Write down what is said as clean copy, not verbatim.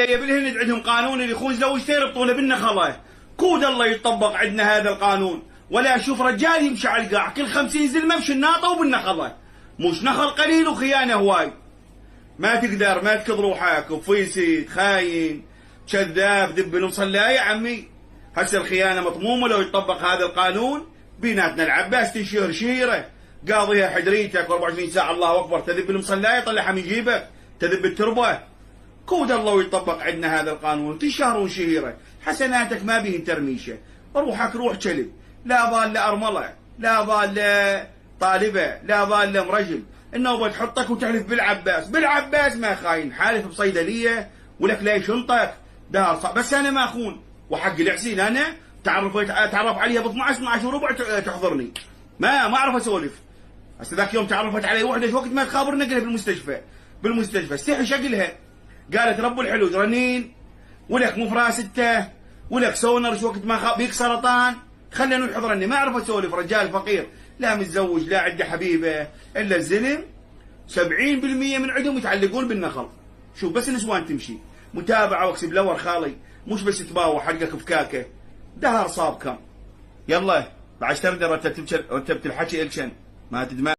علي بالهند عندهم قانون اللي يخون زوجته يربطونه بالنخله. كود الله يطبق عندنا هذا القانون، ولا اشوف رجال يمشي على القاع كل 50 زلمه بمشي الناطه وبالنخله. مش نخل قليل وخيانه هواي. ما تقدر ما تكذ روحك وفيسي خاين كذاب دب المصلى يا عمي. هسه الخيانه مطمومه لو يطبق هذا القانون بيناتنا. العباس تنشهر شهيره قاضيها حدريتك 24 ساعه الله اكبر، تذب المصلى يطلعها من جيبك، تذب التربه. كود الله ويطبق عندنا هذا القانون تنشهرون شهيره. حسناتك ما بيهن ترميشه، روحك روح كلب. لا بال ارمله، لا بال طالبه، لا بال مرجل. النوبه تحطك وتحلف بالعباس. بالعباس ما خاين، حالف بصيدليه ولك لا يشنطك دار صعب. بس انا ما اخون وحق العسين انا تعرف عليها ب 12 وربع تحضرني. ما اعرف اسولف. هسه ذاك يوم تعرفت علي وحده وقت ما تخابرنا قلها بالمستشفى استحي شقلها. قالت رب الحلو رنين ولك مفراسته ولك سونر وقت ما بيك سرطان. خلينا نحضرني. ما اعرف اسولف. رجال فقير لا متزوج لا عنده حبيبه الا الزلم. 70% من عندهم يتعلقون بالنخل. شوف بس النسوان تمشي متابعه واكسب لور خالي، مش بس تباوع حلقك بكاكه. دهر صابكم. يلا بعد تردر رتبت الحكي الكشن ما تدمع.